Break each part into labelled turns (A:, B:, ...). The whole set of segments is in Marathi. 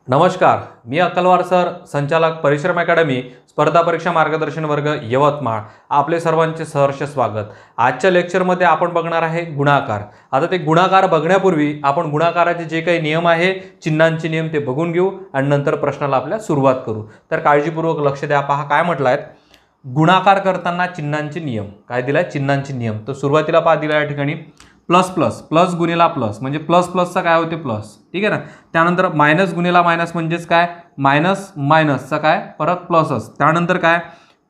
A: नमस्कार, मी अक्कलवार सर, संचालक परिश्रम अकॅडमी, स्पर्धा परीक्षा मार्गदर्शन वर्ग यवतमाळ. आपले सर्वांचे सहर्ष स्वागत. आजच्या लेक्चरमध्ये आपण बघणार आहे गुणाकार. आता ते गुणाकार बघण्यापूर्वी आपण गुणाकाराचे जे काही नियम आहे, चिन्हांचे नियम ते बघून घेऊ आणि नंतर प्रश्नाला आपल्या सुरुवात करू. तर काळजीपूर्वक लक्ष द्या. पहा काय म्हटलं आहे, गुणाकार करताना चिन्हांचे नियम. काय दिलाय? चिन्हांचे नियम. तर सुरुवातीला पहा दिला या ठिकाणी प्लस प्लस, प्लस गुणिला प्लस म्हणजे प्लस प्लसचा काय होते प्लस, ठीक आहे ना. त्यानंतर मायनस गुणिला मायनस म्हणजेच काय, मायनस मायनसचा काय परत प्लसच. त्यानंतर काय,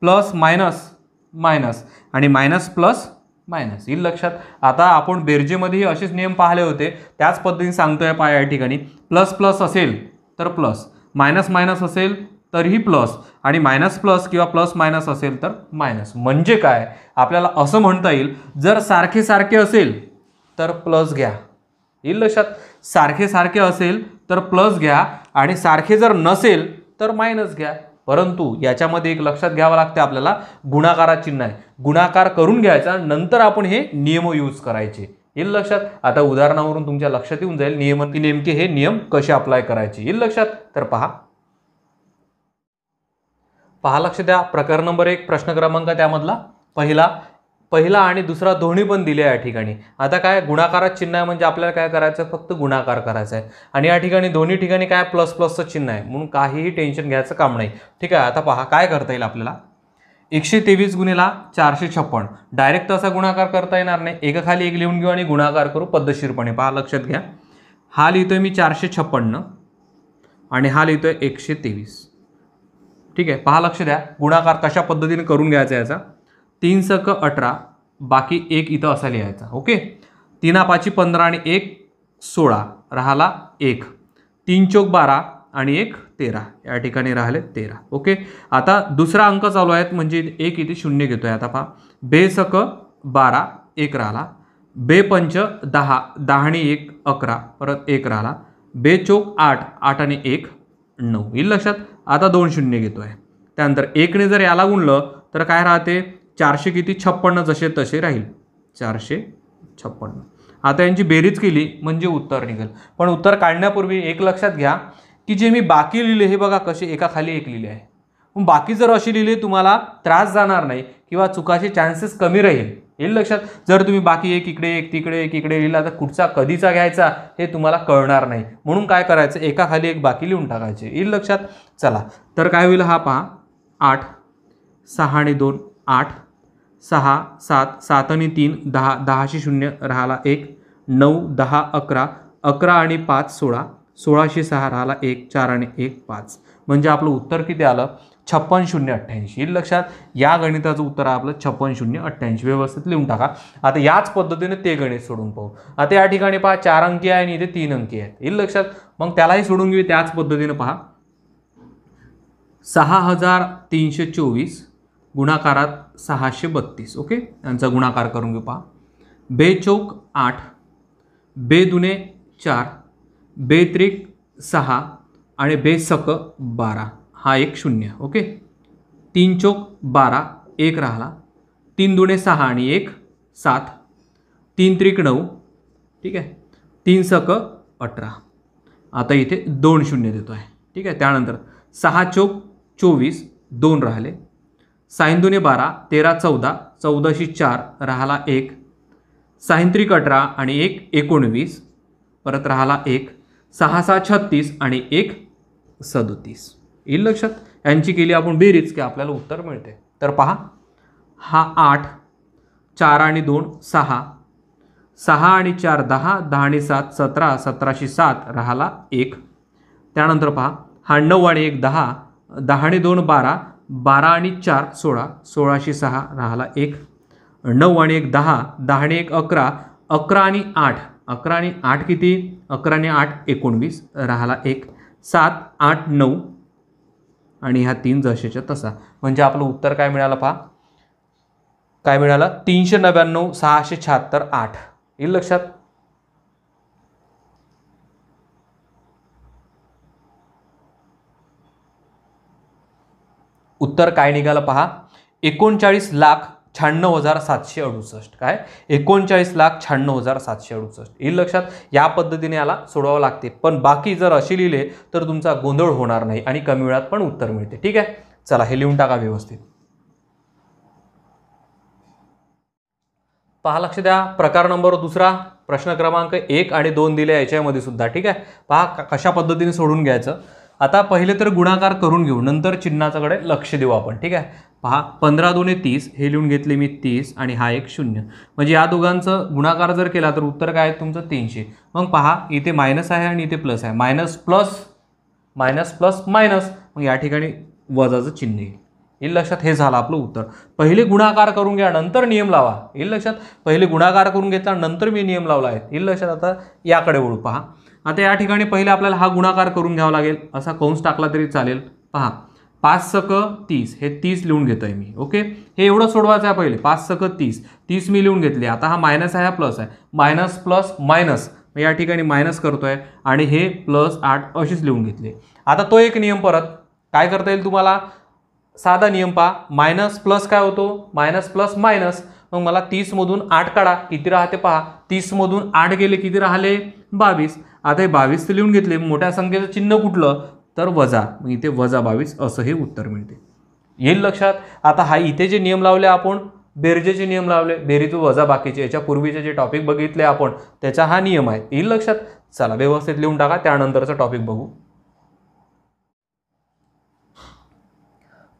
A: प्लस मायनस मायनस आणि मायनस प्लस मायनस. येईल लक्षात. आता आपण बेरजेमध्येही असेच नियम पाहिले होते, त्याच पद्धतीने सांगतोय. पहा या ठिकाणी प्लस प्लस असेल तर प्लस, मायनस मायनस असेल तरीही प्लस आणि मायनस प्लस किंवा प्लस मायनस असेल तर मायनस. म्हणजे काय, आपल्याला असं म्हणता येईल, जर सारखे सारखे असेल तर प्लस घ्या. येईल लक्षात. सारखे सारखे असेल तर प्लस घ्या आणि सारखे जर नसेल तर मायनस घ्या. परंतु याच्यामध्ये एक लक्षात घ्यावं लागते आपल्याला, गुणाकारात चिन्ह आहे, गुणाकार करून घ्यायचा, नंतर आपण हे नियम यूज करायचे. येईल लक्षात. आता उदाहरणावरून तुमच्या लक्षात येऊन जाईल नेमके हे नियम कसे अप्लाय करायचे. येईल लक्षात. तर पहा लक्ष द्या. प्रकार नंबर 1 प्रश्न क्रमांक त्यामधला पहिला आणि दुसरा दोन्ही पण दिले या ठिकाणी. आता काय, गुणाकारात चिन्ह आहे म्हणजे आपल्याला काय करायचं, फक्त गुणाकार करायचा आहे. आणि या ठिकाणी दोन्ही ठिकाणी काय प्लस प्लसचं चिन्ह आहे, म्हणून काहीही टेन्शन घ्यायचं काम नाही. ठीक आहे. आता पहा काय करता येईल आपल्याला. 123 गुणिला 456 डायरेक्ट असा गुणाकार करता येणार नाही. एकाखाली एक लिहून घेऊ आणि गुणाकार करू पद्धतशीरपणे. पहा लक्षात घ्या. हा लिहितोय मी 456 आणि हा लिहितोय 123. ठीक आहे. पहा लक्ष द्या, गुणाकार कशा पद्धतीने करून घ्यायचा याचा. 3 सक 18, बाकी 1 इथं असा लिहायचा. ओके. 3 5 15 आणि 1 16 राहिला 1. 3 चौक 12 आणि 1 13, या ठिकाणी राहिले 13. ओके. आता दुसरा अंक चालू आहेत म्हणजे 1 इथे 0 घेतोय. आता पहा, बे सक 12 1 राहिला, बे पंच 10 10 आणि 1 11 परत 1 राहिला, बे चौक 8 8 आणि 1 9. येईल लक्षात. आता 2 0 घेतोय. त्यानंतर 1 ने जर याला गुणलं तर काय राहते, 400 किती 56 जसे तसे राहील 456. आता यांची बेरीज केली म्हणजे उत्तर निघेल. पण उत्तर काढण्यापूर्वी एक लक्षात घ्या की जे मी बाकी लिहिले हे बघा कसे एकाखाली एक लिहिले आहे. मग बाकी जर असे लिहिले तुम्हाला त्रास जाणार नाही किंवा चुकाचे चान्सेस कमी राहील. येईल लक्षात. जर तुम्ही बाकी एक इकडे एक तिकडे एक इकडे लिहिला तर कुठचा कधीचा घ्यायचा हे तुम्हाला कळणार नाही. म्हणून काय करायचं, एकाखाली एक बाकी लिहून टाकायचे. येईल लक्षात. चला तर काय होईल, हा पहा 8 6 आणि 2 8 6 7 7 आणि 3 10 10 शी 0 राहिला 1 9 10 11 11 आणि 5 16 16 शी 6 राहिला 1 4 आणि 1 5. म्हणजे आपलं उत्तर किती आलं, 56088. येईल लक्षात. या गणिताचं उत्तर आपलं 56088. व्यवस्थित लिहून टाका. आता याच पद्धतीने ते गणित सोडून पाहू. आता या ठिकाणी पहा 4 अंकी आहे आणि इथे 3 अंकी आहेत. येईल लक्षात. मग त्यालाही सोडून घेऊ त्याच पद्धतीने. पहा 6324 गुणाकारात 632. ओके. यांचा गुणाकार करून घेऊ. पहा बे चौक 8, बे दुने 4, बे त्रिक 6 आणि बे सक 12. हा एक 0. ओके. 3 चौक 12 1 राहिला, 3 दुने 6 आणि 1 7, 3 त्रिक 9. ठीक आहे. 3 सक 18. आता इथे 2 0 देतो आहे. ठीक आहे. त्यानंतर 6 चौक 24 2 राहिले, 6 दुने 12 13 14 14 शी 4 राहिला 1, 6 त्रिक 18 आणि 1 19 परत राहिला 1, 6 6 36 आणि 1 37. येईल लक्षात. यांची केली आपण बेरीज की आपल्याला उत्तर मिळते. तर पहा हा 8 4 आणि 2 6 6 आणि 4 10 10 आणि 7 17 17 शी 7 राहिला 1. त्यानंतर पहा हा 9 आणि 1 10 10 आणि 2 12 12 आणि 4 16 16 शी 6 राहिला 1. 9 आणि 1 10 10 आणि 1 11 11 आणि 8 11 आणि 8 किती, 11 आणि 8 19 राहिला 1. 7 8 9 आणि ह्या 3 जसेच्या तसा. म्हणजे आपलं उत्तर काय मिळालं. पहा काय मिळालं, 399 676 8. येईल लक्षात. उत्तर काय निघालं. पहा 39,46,000 96,768. काय 39,96,768 येईल लक्षात. या पद्धतीने याला सोडवावं लागते. पण बाकी जर अशी लिहिले तर तुमचा गोंधळ होणार नाही आणि कमी वेळात पण उत्तर मिळते. ठीक आहे, चला हे लिहून टाका व्यवस्थित. पहा लक्ष द्या, प्रकार नंबर दुसरा प्रश्न क्रमांक 1 आणि 2 दिले याच्यामध्ये सुद्धा. ठीक आहे, पहा कशा पद्धतीने सोडून घ्यायचं. आता पहिले तर गुणाकार करून घेऊ, नंतर चिन्हाच्याकडे लक्ष देऊ आपण. ठीक आहे, पहा 15 दुने 30 हे लिहून घेतले मी 30 आणि हा एक 0. म्हणजे या दोघांचं गुणाकार जर केला तर उत्तर काय आहे तुमचं 300. मग पहा इथे मायनस आहे आणि इथे प्लस आहे. Minus plus minus plus minus, मग या ठिकाणी वजाचं चिन्ह येईल लक्षात. हे झालं आपलं उत्तर. पहिले गुणाकार करून घ्या नंतर नियम लावा येईल लक्षात. पहिले गुणाकार करून घेतला नंतर मी नियम लावला आहे येईल लक्षात. आता याकडे वळू. पहा आता या ठिकाणी पहिले आपल्याला हा गुणाकार करून घ्यावा लागेल. असा कंस टाकला तरी चालेल. पहा 5 सक 30 हे 30 लिहून घेतोय मी. ओके, हे एवढं सोडवायचं आहे पहिले. 5 सक 30 30 मी लिहून घेतले. आता हा मायनस आहे हा प्लस आहे. मायनस प्लस मायनस, या ठिकाणी मायनस करतोय आणि हे प्लस 8 अशीच लिहून घेतले. आता तो एक नियम परत काय करता येईल तुम्हाला, साधा नियम पहा. मायनस प्लस काय होतो, मायनस प्लस मायनस. मग मला 30 मधून 8 काढा, किती राहते पहा. 30 मधून 8 गेले किती राहिले 22. आता हे 22 लिहून घेतले. मोठ्या संख्येचं चिन्ह कुठलं तर वजा, मग इथे वजा 22 असं हे उत्तर मिळते येईल लक्षात. आता हा इथे जे नियम लावले आपण बेरजेचे नियम लावले, बेरीज वजा बाकीचे, याच्या पूर्वीचे जे टॉपिक बघितले आपण त्याचा हा नियम आहे येईल लक्षात. चला व्यवस्थित लिहून टाका, त्यानंतरचा टॉपिक बघू.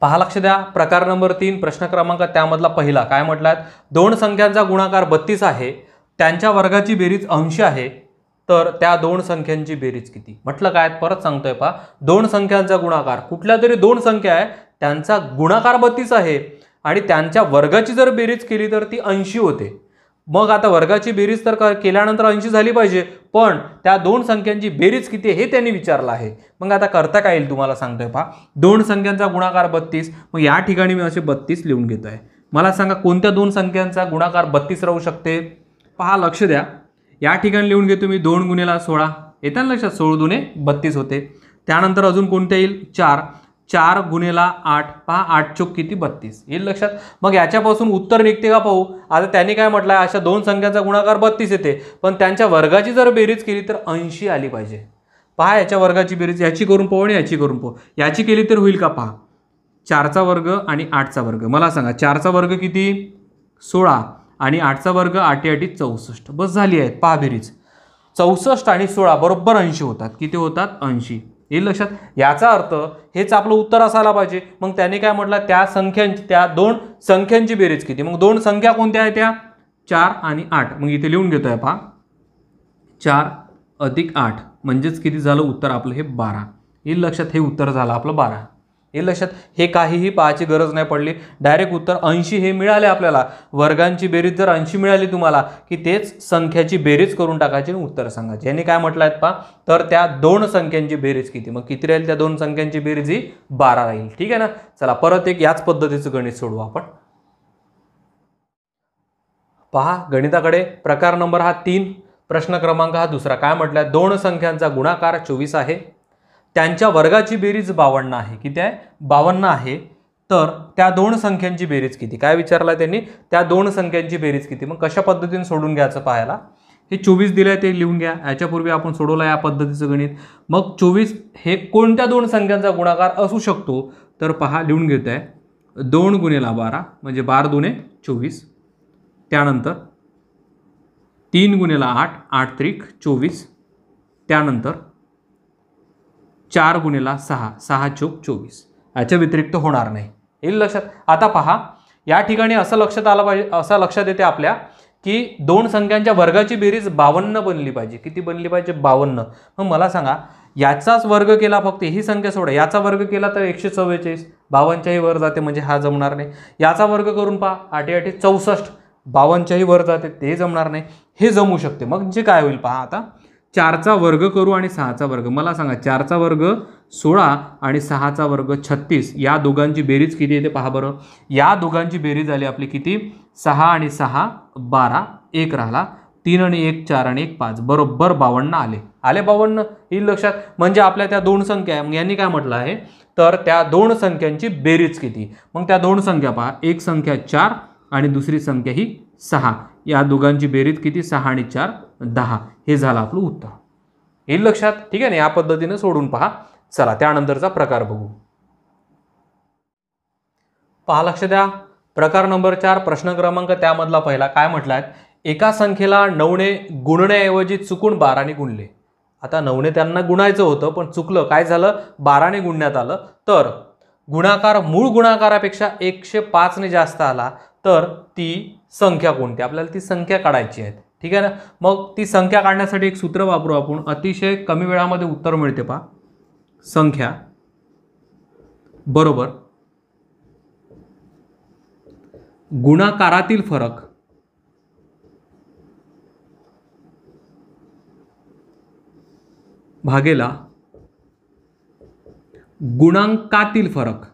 A: पहा लक्ष द्या, प्रकार नंबर 3 प्रश्न क्रमांक त्यामधला पहिला काय म्हटलाय, दोन संख्यांचा गुणाकार 32 आहे, त्यांच्या वर्गाची बेरीज 80 आहे, तर त्या दोन संख्यांची बेरीज किती. म्हटलं काय, परत सांगतोय पहा. दोन संख्यांचा गुणाकार, कुठल्या तरी दोन संख्या आहे त्यांचा गुणाकार 32 आहे आणि त्यांच्या वर्गाची जर बेरीज केली तर ती 80 होते. मग आता वर्गाची बेरीज तर केल्यानंतर 80 झाली पाहिजे, पण त्या दोन संख्यांची बेरीज किती हे त्यांनी विचारलं आहे. मग आता करता काय येईल तुम्हाला सांगतोय पहा. दोन संख्यांचा गुणाकार 32, मग या ठिकाणी मी असे 32 लिहून घेतोय. मला सांगा कोणत्या दोन संख्यांचा गुणाकार 32 राहू शकते. पहा लक्ष द्या, या ठिकाणी लिहून घेतो मी 2 गुणिले 16 येतं ना लक्षात. 16 दुने 32 होते. त्यानंतर अजून कोणत्या येईल 4 4 गुणिले 8, पहा 8 चोक किती 32 येईल लक्षात. मग याच्यापासून उत्तर निघते का पाहू. आता त्यांनी काय म्हटलंय, अशा दोन संख्यांचा गुणाकार 32 येते, पण त्यांच्या वर्गाची जर बेरीज केली तर 80 आली पाहिजे. पहा याच्या वर्गाची बेरीज याची करून पाहू आणि याची करून पाहू. याची केली तर होईल का पहा. 4चा वर्ग आणि 8चा वर्ग. मला सांगा 4चा वर्ग किती 16 आणि 8चा वर्ग 8 8 64. बस झाली आहेत पहा बेरीज. 64 आणि 16 बरोबर 80 होतात. किती होतात 80 येईल लक्षात. याचा अर्थ हेच आपलं उत्तर असायला पाहिजे. मग त्याने काय म्हटलं, त्या संख्यांची त्या दोन संख्यांची बेरीज किती. मग दोन संख्या कोणत्या आहेत त्या 4 आणि 8. मग इथे लिहून घेतोय पहा 4 अधिक 8 म्हणजेच किती झालं उत्तर आपलं हे 12 येईल लक्षात. हे उत्तर झालं आपलं 12 येईल लक्षात. हे काहीही पाहायची गरज नाही पडली, डायरेक्ट उत्तर 80 हे मिळाले आपल्याला. वर्गांची बेरीज जर 80 मिळाली तुम्हाला की तेच संख्याची बेरीज करून टाकायची आणि उत्तर सांगायचे. यांनी काय म्हटलं आहेत पहा, तर त्या दोन संख्यांची बेरीज किती. मग किती राहील त्या दोन संख्यांची बेरीज ही 12 राहील. ठीक आहे ना. चला परत एक याच पद्धतीचं गणित सोडवू आपण. पहा गणिताकडे. प्रकार नंबर हा 3 प्रश्न क्रमांक हा दुसरा काय म्हटलाय, दोन संख्यांचा गुणाकार 24 आहे, त्यांच्या वर्गाची बेरीज 52 आहे. किती आहे 52 आहे, तर त्या दोन संख्यांची बेरीज किती. काय विचारलं त्यांनी, त्या दोन संख्यांची बेरीज किती. मग कशा पद्धतीने सोडून घ्यायचं पाहायला. हे 24 दिलंय ते लिहून घ्या. याच्यापूर्वी आपण सोडवलं या पद्धतीचं गणित. मग 24 हे कोणत्या दोन संख्यांचा गुणाकार असू शकतो तर पहा लिहून घेत आहे 2 गुणिले 12 म्हणजे 12 दुने 24. त्यानंतर 3 गुणिले 8 8 त्रिक 24. त्यानंतर 4 गुणिले 6 6 चोक 24. याच्या व्यतिरिक्त होणार नाही येईल लक्षात. आता पहा या ठिकाणी असं लक्षात आलं पाहिजे, असं लक्षात येते आपल्या की दोन संख्यांच्या वर्गाची बेरीज 52 बनली पाहिजे. किती बनली पाहिजे 52. मग मला सांगा याचाच वर्ग केला, फक्त ही संख्या सोडा, याचा वर्ग केला तर 144. 52च्याही वर जाते म्हणजे हा जमणार नाही. याचा वर्ग करून पहा 8 8 64. 52च्याही वर जाते ते जमणार नाही. हे जमू शकते. मग जे काय होईल पहा, आता 4चा वर्ग करू आणि 6चा वर्ग. मला सांगा 4चा वर्ग 16 आणि 6चा वर्ग 36. या दोघांची बेरीज किती येते पहा बरं. या दोघांची बेरीज आली आपली किती 6 आणि 6 12 1 राहिला. 3 आणि 1 4 आणि 1 5 बरोबर 52 आले. आले 52 येईल लक्षात. म्हणजे आपल्या त्या दोन संख्या आहे. मग यांनी काय म्हटलं आहे, तर त्या दोन संख्यांची बेरीज किती. मग त्या दोन संख्या पहा, एक संख्या 4 आणि दुसरी संख्या ही 6. या दोघांची बेरीज किती? 6 आणि 4 10. हे झालं आपलं उत्तर. येईल लक्षात? ठीक आहे ना, या पद्धतीने सोडून पहा. चला त्यानंतरचा प्रकार बघू. पहा, लक्ष द्या. प्रकार नंबर 4 प्रश्न क्रमांक त्यामधला पहिला काय म्हटलाय? एका संख्येला 9ने गुणण्याऐवजी चुकून 12ने गुणले. आता 9ने त्यांना गुणायचं होतं पण चुकलं, काय झालं? 12ने गुणण्यात आलं. तर गुणाकार मूळ गुणाकारापेक्षा 105ने जास्त आला तर ती संख्या कोणती? आपल्याला ती संख्या काढायची आहे. ठीक आहे ना. मग ती संख्या काढण्यासाठी एक सूत्र वापरू आपण. अतिशय कमी वेळामध्ये उत्तर मिळते. पहा, संख्या बरोबर गुणाकारातील फरक भागेला गुणांकातील फरक.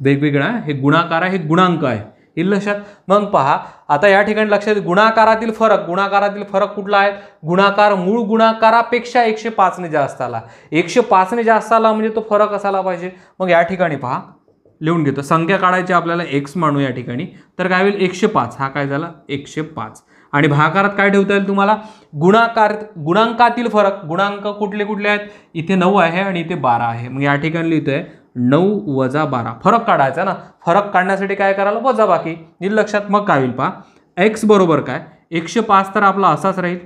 A: वेगवेगळा हे गुणाकार आहे, हे गुणांक आहे. हे लक्षात. मग पहा, आता या ठिकाणी लक्षात गुणाकारातील फरक कुठला आहे? गुणाकार मूळ गुणाकारापेक्षा 105ने जास्त आला. 105ने जास्त आला म्हणजे तो फरक असायला पाहिजे. मग या ठिकाणी पहा, लिहून घेतो. संख्या काढायची आपल्याला x मानू या ठिकाणी. तर काय होईल? 105. हा काय झाला? 105. आणि भागाकारात काय ठेवता येईल तुम्हाला? गुणांकातील फरक. गुणांक कुठले कुठले आहेत? इथे 9 आहे आणि इथे 12 आहे. मग या ठिकाणी लिहितोय 9 वजा 12. फरक काढायचा ना. फरक काढण्यासाठी काय करायला? वजा बाकी. येईल लक्षात. मग काय होईल पहा, x बरोबर काय? 105 तर आपला असाच राहील.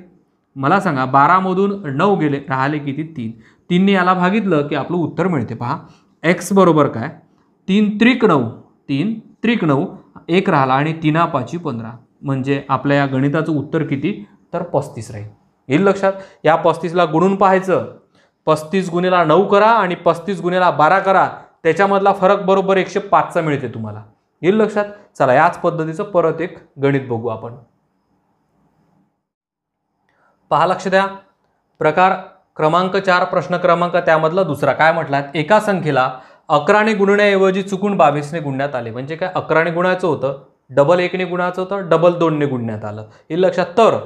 A: मला सांगा 12 मधून 9 गेले, राहिले किती? 3. 3ने याला भागितलं की आपलं उत्तर मिळते. पहा, x बरोबर काय? 3 त्रिक 9, 1 राहिला आणि 3 5 15. म्हणजे आपल्या या गणिताचं उत्तर किती? तर 35 राहील. येईल लक्षात. या 35ला गुणून पाहायचं. 35 गुणिला 9 करा आणि 35 गुणिला 12 करा. त्याच्यामधला फरक बरोबर 105चा मिळते तुम्हाला. येईल लक्षात. चला याच पद्धतीचं परत एक गणित बघू आपण. पहा, लक्ष द्या. प्रकार क्रमांक 4 प्रश्न क्रमांक त्यामधला दुसरा काय म्हटलाय? एका संख्येला 11ने गुणण्याऐवजी चुकून 22ने गुणण्यात आले. म्हणजे काय? 11ने गुणायचं होतं, डबल 1ने गुणायचं होतं, डबल 2ने गुणण्यात आलं. येईल लक्षात. तर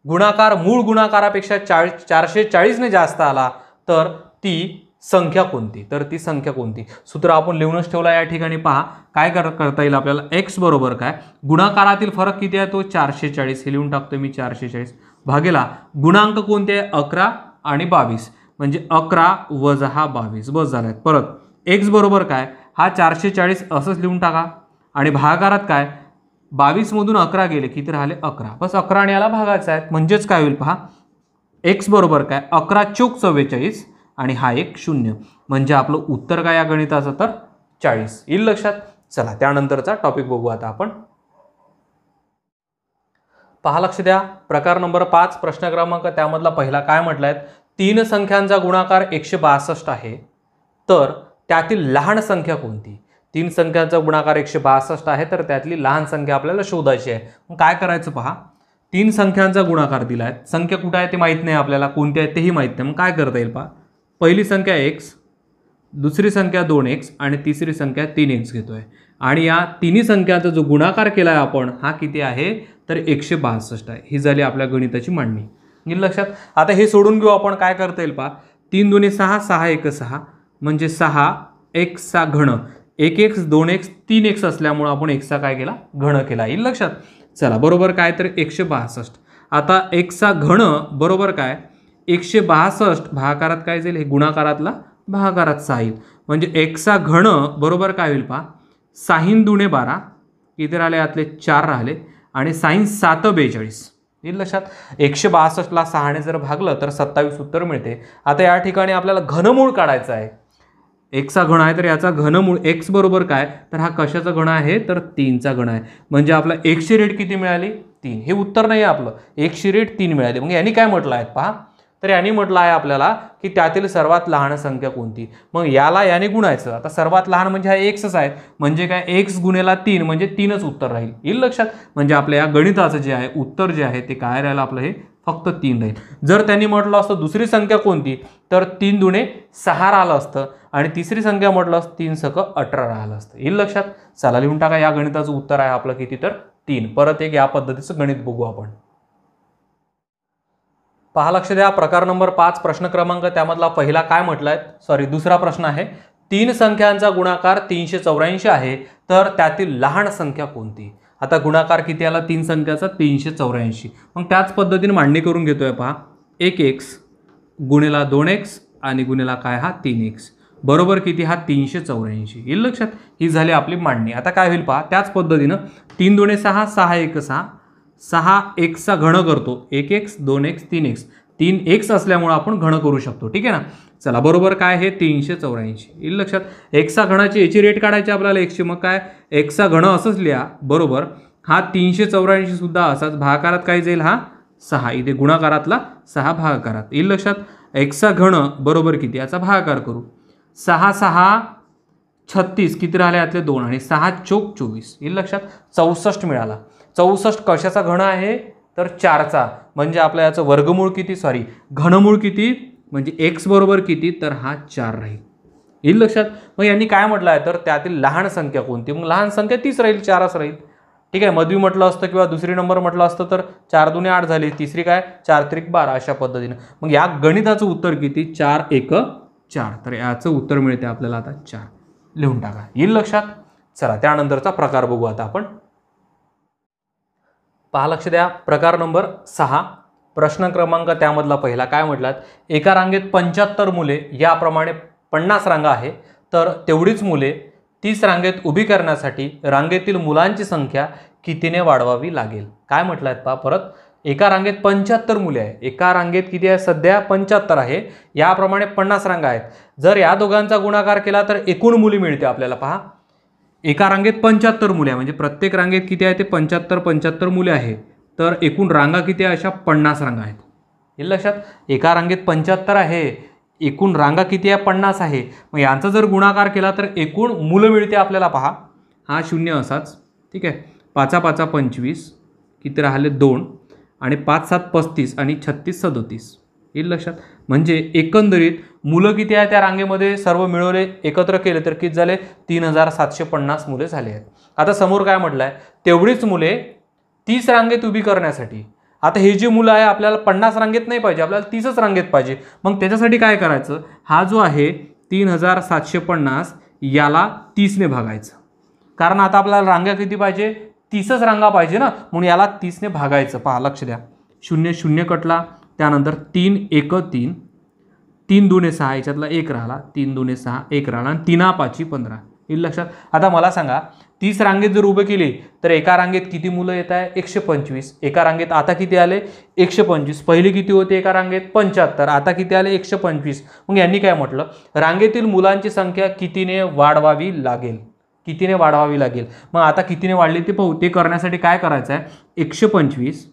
A: गुणाकार मूळ गुणाकारापेक्षा 440ने जास्त आला तर ती संख्या कोणती? सूत्र आपण लिहूनच ठेवला या ठिकाणी. पहा, काय करता येईल आपल्याला? x बरोबर काय? गुणाकारातील फरक किती आहे? तो 440. हे लिहून टाकतो मी 440 भागेला गुणांक कोणते आहे? 11 आणि 22. म्हणजे 11 वजा हा 22. बस झालाय. परत x बरोबर काय? हा 440 असंच लिहून टाका. आणि भागाकारात काय? 22 मधून 11 गेले, किती राहिले? 11. बस 11 आणि याला भागायचं आहे. म्हणजेच काय होईल पहा, x बरोबर काय? 11 चोक 44 आणि हा एक 0. म्हणजे आपलं उत्तर काय या गणिताचं? तर 40. येईल लक्षात. चला त्यानंतरचा टॉपिक बघू आता आपण. पहा, लक्ष द्या. प्रकार नंबर 5 प्रश्न क्रमांक त्यामधला पहिला काय म्हटलाय? 3 संख्यांचा गुणाकार 162 आहे तर त्यातील लहान संख्या कोणती? 3 संख्यांचा गुणाकार 162 आहे तर त्यातली लहान संख्या आपल्याला शोधायची आहे. मग काय करायचं पहा, 3 संख्यांचा गुणाकार दिलाय. संख्या कुठे आहे ते माहित नाही आपल्याला, कोणती आहे तेही माहित नाही. मग काय करता येईल पहा, पहिली संख्या x, दुसरी संख्या 2x आणि तिसरी संख्या 3x घेतोय. आणि या तिन्ही संख्यांचा जो गुणाकार केलाय आपण हा किती आहे? तर 162 आहे. ही झाली आपल्या गणिताची मांडणी. येईल लक्षात. आता हे सोडून घेऊ आपण. काय करता येईल पहा, 3 2 6, 6 1 6 म्हणजे 6 x चा घन. 1x 2x 3x असल्यामुळे आपण x चा काय केला? घन केला. येईल लक्षात. चला बरोबर काय? तर 162. आता x चा घन बरोबर काय? 162 भागाकारात काय जाईल? हे गुणाकारातला भागाकारात 6 येईल. म्हणजे x चा घन बरोबर काय होईल पहा, 6 दुणे 12 किती राहिले? यातले 4 राहिले आणि 6 7 42. येईल लक्षात. 162 ला 6 ने जर भागलं तर 27 उत्तर मिळते. आता या ठिकाणी आपल्याला घनमूळ काढायचं आहे. x चा घन आहे तर याचा घनमूळ x बरोबर काय? तर हा कशाचा घन आहे? तर 3 चा घन आहे. म्हणजे आपला x ची रेट किती मिळाली? 3. हे उत्तर नाही आपलं. x ची रेट 3 मिळाली. मग यांनी काय म्हटलं आहे पहा, तर यांनी म्हटलं आहे आपल्याला की त्यातील सर्वात लहान संख्या कोणती. मग याला याने गुणायचं. आता सर्वात लहान म्हणजे हा xच आहे. म्हणजे काय? x गुणेला 3 म्हणजे 3च उत्तर राहील. येईल लक्षात. म्हणजे आपल्या या गणिताचं जे आहे उत्तर जे आहे ते काय राहिलं आपलं? हे फक्त 3 राहील. जर त्यांनी म्हटलं असतं दुसरी संख्या कोणती तर 3 दुणे 6 राहिलं असतं आणि तिसरी संख्या म्हटलं असतं 3 सक 18 राहिलं असतं. येईल लक्षात. चला लिहून टाका. या गणिताचं उत्तर आहे आपलं किती? तर 3. परत एक या पद्धतीचं गणित बघू आपण. पहा, लक्ष द्या. प्रकार नंबर 5 प्रश्न क्रमांक त्यामधला पहिला काय म्हटलाय? दुसरा प्रश्न आहे. तीन संख्यांचा गुणाकार 384 आहे, तर त्यातील लहान संख्या कोणती? आता गुणाकार किती आला तीन संख्याचा? 384. मग त्याच पद्धतीने मांडणी करून घेतोय पहा. 1x गुणिला 2x आणि गुणिला काय हा 3x बरोबर किती? हा 384. येईल लक्षात? ही झाली आपली मांडणी. आता काय होईल पहा, त्याच पद्धतीनं 3 दुणे 6, 6 1 6, 6 x चा घन करतो, 1x 2x 3x, 3x असल्यामुळे आपण घन करू शकतो. ठीक आहे ना? चला बरोबर काय हे 384. येईल लक्षात? x चा घनाची याची रेट काढायची आपल्याला x ची. मग काय x चा घन असंच लिहा बरोबर. हा 384 सुद्धा असाच, भागाकारात काय जाईल हा 6, इथे गुणाकारातला 6 भागाकारात. येईल लक्षात? x चा घन बरोबर किती याचा भागाकार करू. 6 6 36 किती राहिले यातले 2 आणि 6 चोक 24. येईल लक्षात? 64 मिळाला. 64 कशाचा घन आहे? तर 4चा. म्हणजे आपल्या याचं वर्गमूळ किती? सॉरी घनमूळ किती? म्हणजे x बरोबर किती? तर हा 4 राहील. येईल लक्षात? मग यांनी काय म्हटलं आहे तर त्यातील लहान संख्या कोणती? मग लहान संख्या 30 राहील, 4च राहील. ठीक आहे? मधवी म्हटलं असतं किंवा दुसरी नंबर म्हटलं असतं तर 4 दुणे 8 झाली, तिसरी काय 4 त्रिक 12 अशा पद्धतीनं. मग या गणिताचं उत्तर किती? 4 1 4. तर याचं उत्तर मिळते आपल्याला आता 4. लिहून टाका. येईल लक्षात? चला त्यानंतरचा प्रकार बघू आता आपण. पहा लक्ष द्या. प्रकार नंबर 6 प्रश्न क्रमांक त्यामधला पहिला काय म्हटलात? एका रांगेत 75 मुले याप्रमाणे 50 रांगा आहे, तर तेवढीच मुले 30 रांगेत उभी करण्यासाठी रांगेतील मुलांची संख्या कितीने वाढवावी लागेल? काय म्हटलं आहे पहा परत. एका रांगेत 75 मुले आहे. एका रांगेत किती आहे? सध्या 75 आहे. याप्रमाणे 50 रांगा आहेत. जर या दोघांचा गुणाकार केला तर एकूण मुली मिळते आपल्याला. पहा एका रांगेत 75 मुले आहे, म्हणजे प्रत्येक रांगेत किती आहे ते 75 मुले आहे. तर एकूण रांगा किती आहे? अशा 50 रांगा आहेत. येईल लक्षात? एका रांगेत 75 आहे, एकूण रांगा किती आहे? 50 आहे. मग यांचा जर गुणाकार केला तर एकूण मुलं मिळते आपल्याला. पहा हा 0 असाच. ठीक आहे? 5 5 25 किती राहिले 2 आणि 5 7 35 आणि 36 37. येईल लक्षात? म्हणजे एकंदरीत मुलं किती आहे त्या रांगेमध्ये सर्व मिळवले एकत्र केले तर किती झाले? 3750 मुले झाले आहेत. आता समोर काय म्हटलं आहे? तेवढीच मुले 30 रांगेत उभी करण्यासाठी. आता हे जी मुलं आहे आपल्याला 50 रांगेत नाही पाहिजे, आपल्याला 30च रांगेत पाहिजे. मग त्याच्यासाठी काय करायचं? हा जो आहे 3750 याला 30ने भागायचं. कारण आता आपल्याला रांगा किती पाहिजे? 30च रांगा पाहिजे ना, म्हणून याला 30ने भागायचं. पहा लक्ष द्या. 0 0 कटला, त्यानंतर 3 1 3, 3 दुणे 6 याच्यातला 1 राहिला, 3 दुणे 6 1 राहिला आणि 3 5 15. येईल लक्षात? आता मला सांगा 30 रांगेत जर उभे केली तर एका रांगेत किती मुलं येत आहे? 125. एका रांगेत आता किती आले? 125. पहिली किती होते एका रांगेत? 75. आता किती आले? 125. मग यांनी काय म्हटलं? रांगेतील मुलांची संख्या कितीने वाढवावी लागेल? कितीने वाढवावी लागेल? मग आता कितीने वाढली ते पाहू. ते करण्यासाठी काय करायचं आहे? 125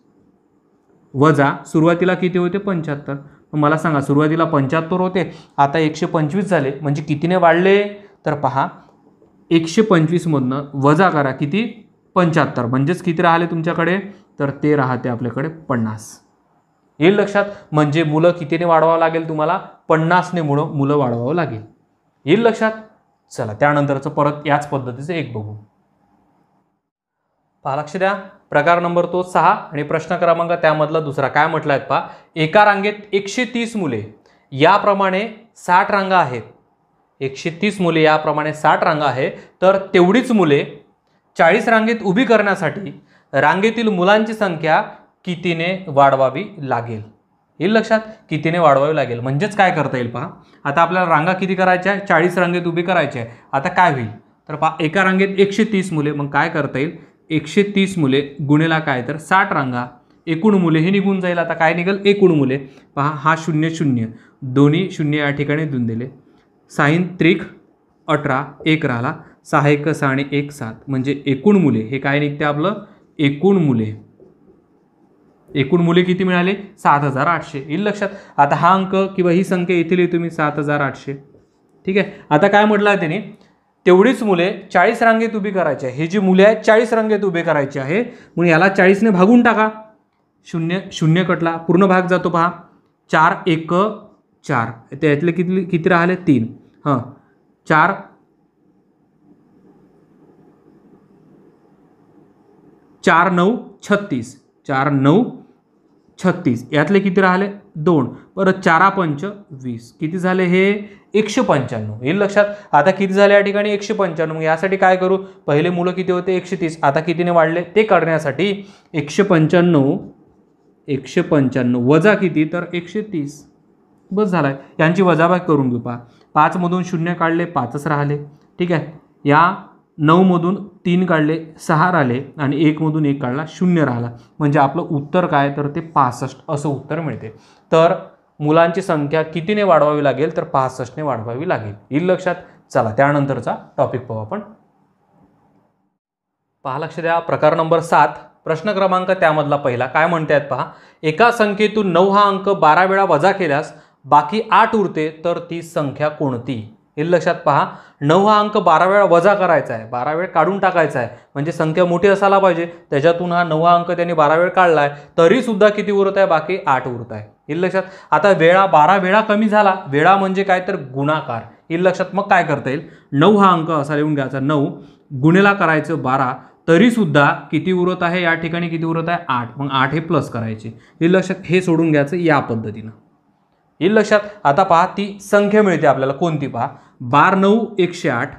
A: वजा सुरुवातीला किती होते? 75. मग मला सांगा सुरुवातीला 75 होते, आता 125 झाले, म्हणजे कितीने वाढले? तर पहा 125 मधनं वजा करा किती? 75. म्हणजेच किती राहिले तुमच्याकडे? तर ते राहते आपल्याकडे 50. येईल लक्षात? म्हणजे मुलं कितीने वाढवावं लागेल तुम्हाला? 50ने मुलं वाढवावं लागेल. येईल लक्षात? चला त्यानंतरचं परत याच पद्धतीचं एक बघू. पहा लक्ष द्या. प्रकार नंबर तो 6 आणि प्रश्न क्रमांक त्यामधला दुसरा काय म्हटलं आहे पहा. एका रांगेत 130 मुले याप्रमाणे 60 रांगा आहेत. 130 मुले याप्रमाणे 60 रांगा आहे, तर तेवढीच मुले 40 रांगेत उभी करण्यासाठी रांगेतील मुलांची संख्या कितीने वाढवावी लागेल? येईल लक्षात? कितीने वाढवावी लागेल. म्हणजेच काय करता येईल पहा. आता आपल्याला रांगा किती करायच्या आहे? 40 रांगेत उभी करायची आहे. आता काय होईल? तर पहा एका रांगेत 130 मुले, मग काय करता येईल? 130 मुले गुणिला काय तर 60 रांगा, एकूण मुले हे निघून जाईल. आता काय निघेल? एकूण मुले. पहा हा 0 0 दोन्ही 0 या ठिकाणी देऊन दिले. 6 त्रिक 18 1 राहिला, 6 1 6 आणि 1 7. म्हणजे एकूण मुले हे काय निघते आपलं? एकूण मुले. एकूण मुले किती मिळाले? 7800. येईल लक्षात? आता हा अंक किंवा ही संख्या इथे लिहितो मी 7800. ठीक आहे? आता काय म्हटलं आहे त्यांनी? तेवढीच मुले 40 रांगेत उभी करायची आहे. हे जी मुले आहेत 40 रांगेत उभे करायची आहे, म्हणून याला 40ने भागून टाका. 0 0 कटला, पूर्ण भाग जातो. पहा 4 1 4, त्यातले किती राहिले? 3. हां 4 4 9 36, 4 9 36 यातले किती राहिले? 2 परत 4 पंच 20 किती झाले हे 195 येईल लक्षात. आता किती झाले या ठिकाणी 195. मग यासाठी काय करू, पहिले मुलं किती होते 130, आता कितीने वाढले ते काढण्यासाठी 195 वजा किती तर 130 बस झालाय. यांची वजाबाकी करून घेऊ. पहा 5 मधून 0 काढले 5च राहिले. ठीक आहे. या 9 मधून 3 काढले 6 राहिले आणि 1 मधून 1 काढला 0 राहिला. म्हणजे आपलं उत्तर काय तर ते 65 असं उत्तर मिळते. तर मुलांची संख्या कितीने वाढवावी लागेल तर 65ने वाढवावी लागेल. येईल लक्षात. चला त्यानंतरचा टॉपिक पाहू आपण. पहा लक्ष द्या. प्रकार नंबर 7 प्रश्न क्रमांक त्यामधला पहिला काय म्हणतात पहा. एका संख्येतून 9 हा अंक 12 वेळा वजा केल्यास बाकी 8 उरते तर ती संख्या कोणती. येईल लक्षात. पहा 9 हा अंक 12 वेळा वजा करायचा आहे, 12 वेळ काढून टाकायचा आहे, म्हणजे संख्या मोठी असायला पाहिजे. त्याच्यातून हा 9 अंक त्यांनी 12 वेळ काढला आहे, तरी सुद्धा किती उरत आहे बाकी 8 उरत आहे. येईल लक्षात. आता वेळा 12 वेळा कमी झाला. वेळा म्हणजे काय तर गुणाकार. येईल लक्षात. मग काय करता येईल, 9 हा अंक असा लिहून घ्यायचा, 9 गुणिला करायचं 12, तरी सुद्धा किती उरत आहे या ठिकाणी किती उरत आहे 8. मग 8 हे प्लस करायचे. येईल लक्षात. हे सोडून घ्यायचं या पद्धतीनं. येईल लक्षात. आता पहा ती संख्या मिळते आपल्याला कोणती पहा. 12 9 108.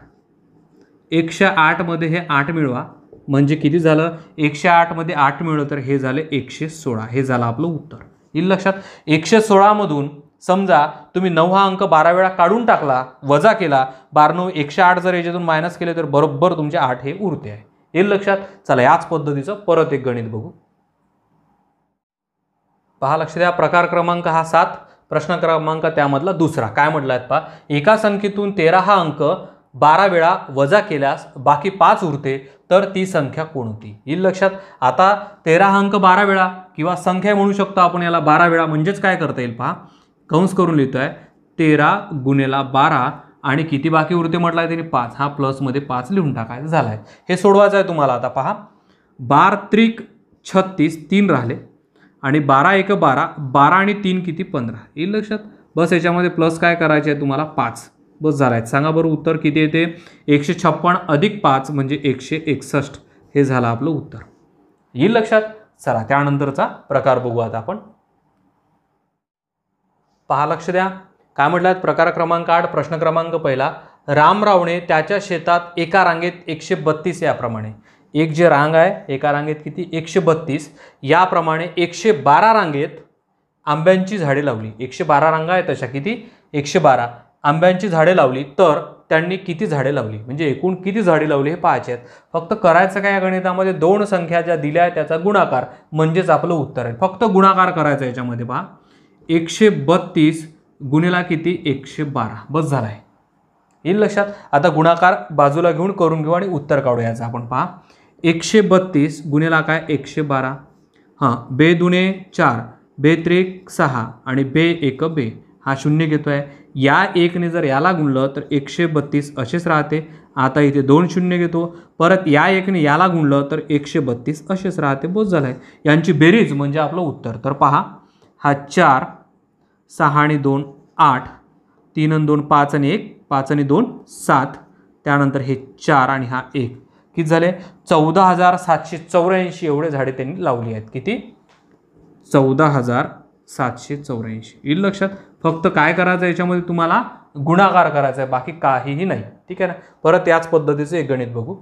A: 108 मध्ये हे 8 मिळवा म्हणजे किती झालं 108 मध्ये 8 मिळवलं तर हे झाले 116. हे झालं आपलं उत्तर. येईल लक्षात. 116 मधून समजा तुम्ही 9 हा अंक 12 वेळा काढून टाकला, वजा केला, 12 9 108 जर याच्यातून मायनस केले तर बरोबर तुमचे 8 हे उरते आहे. येईल लक्षात. चला याच पद्धतीचं परत एक गणित बघू. पहा लक्ष द्या. प्रकार क्रमांक हा 7 प्रश्न क्रमांक त्यामधला दुसरा काय म्हटलं आहे पहा. एका संख्येतून 13 हा अंक 12 वेळा वजा केल्यास बाकी 5 उरते तर ती संख्या कोणती. येईल लक्षात. आता 13 हा अंक 12 वेळा किंवा संख्या म्हणू शकतो आपण याला 12 वेळा, म्हणजेच काय करता येईल पहा. कंस करून लिहितोय 13 गुणिला 12 आणि किती बाकी उरते म्हटलं आहे त्यांनी 5. हा प्लसमध्ये 5 लिहून टाकायचं झालं आहे. हे सोडवायचं आहे तुम्हाला. आता पहा 12 त्रिक 36 3 राहिले आणि 12 1 12, 12 आणि 3 किती 15. येईल लक्षात. बस याच्यामध्ये प्लस काय करायचे आहे तुम्हाला 5. बस झालं आहे. सांगा बरं उत्तर किती येते 156 अधिक 5 म्हणजे 161. हे झालं आपलं उत्तर. येईल लक्षात. चला त्यानंतरचा प्रकार बघू आता आपण. पहा लक्ष द्या. काय म्हटलं प्रकार क्रमांक 8 प्रश्न क्रमांक पहिला. रामरावने त्याच्या शेतात एका रांगेत 132 याप्रमाणे एक जे रांग आहे एका रांगेत किती 132 याप्रमाणे 112 रांगेत आंब्यांची झाडे लावली. 112 रांगा आहेत तशा किती 112 आंब्यांची झाडे लावली तर त्यांनी किती झाडे लावली, म्हणजे एकूण किती झाडे लावली हे पाहायचे आहेत. फक्त करायचं काय या गणितामध्ये 2 संख्या ज्या दिल्या आहेत त्याचा गुणाकार म्हणजेच आपलं उत्तर आहे. फक्त गुणाकार करायचा याच्यामध्ये पहा 132 गुणिला किती 112 बस झाला आहे. येईल लक्षात. आता गुणाकार बाजूला घेऊन करून घेऊ आणि उत्तर काढू याचं आपण. पहा 132 गुणिला काय 112. हां बे दुने 4 बे त्रिक 6 आणि बे एक बे हा 0 घेतो आहे. या 1 ने जर याला गुणलं तर 132 असेच राहते. आता इथे 2 0 घेतो, परत या 1 ने याला गुणलं तर 132 असेच राहते. बस झालं आहे. यांची बेरीज म्हणजे आपलं उत्तर. तर पहा हा 4 6 आणि 2 8 3 आणि 2 5 आणि 1 5 आणि 2 7 त्यानंतर हे 4 आणि हा 1 किती झाले 14,784 एवढे झाडे त्यांनी लावली आहेत. किती 14,784. येईल लक्षात. फक्त काय करायचं याच्यामध्ये तुम्हाला गुणाकार करायचा आहे बाकी काहीही नाही. ठीक आहे ना. परत याच पद्धतीचे एक गणित बघू.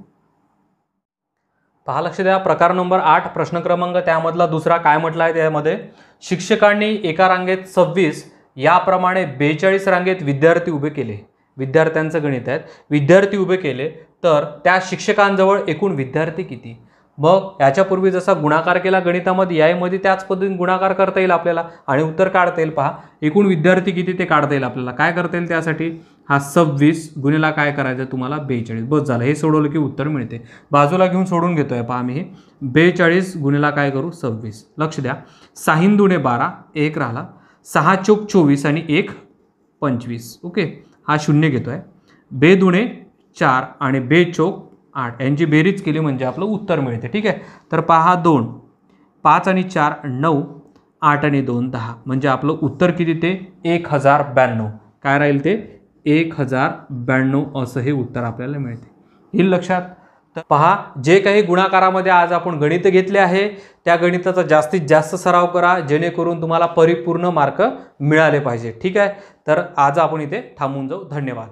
A: पहा लक्ष द्या. प्रकार नंबर 8 प्रश्न क्रमांक त्यामधला दुसरा काय म्हटलं आहे त्यामध्ये. शिक्षकांनी एका रांगेत 26 याप्रमाणे 42 रांगेत विद्यार्थी उभे केले. विद्यार्थ्यांचं गणित आहे. विद्यार्थी उभे केले तर त्या शिक्षकांजवळ एकूण विद्यार्थी किती. मग याच्यापूर्वी जसा गुणाकार केला गणितामध्ये यामध्ये त्याच पद्धतीने गुणाकार करता येईल आपल्याला आणि उत्तर काढता येईल. पहा एकूण विद्यार्थी किती ते काढता येईल आपल्याला. काय करता येईल त्यासाठी हा 26 गुणिला काय करायचं तुम्हाला 42 बस झालं. हे सोडवलं की उत्तर मिळते. बाजूला घेऊन सोडून घेतोय पहा मी हे 42 गुणिला काय करू 26. लक्ष द्या 6 दुने 12 1 राहिला 6 चौक 24 आणि 1 25. ओके हा 0 घेतोय. बे दुने 4 आणि बे चौक 8 यांची बेरीज केली म्हणजे आपलं उत्तर मिळते. ठीक आहे. तर पहा 2 5 आणि 4 9 8 आणि 2 10 म्हणजे आपलं उत्तर किती ते 1092. काय राहील ते 1092 असं हे उत्तर आपल्याला मिळते. येईल लक्षात. तर पहा, जे काही गुणाकारामध्ये आज आपण गणित घेतले आहे त्या गणिताचा जास्तीत जास्त सराव करा, जेणेकरून तुम्हाला परिपूर्ण मार्क मिळाले पाहिजे. ठीक आहे, तर आज आपण इथे थांबून जाऊ. धन्यवाद.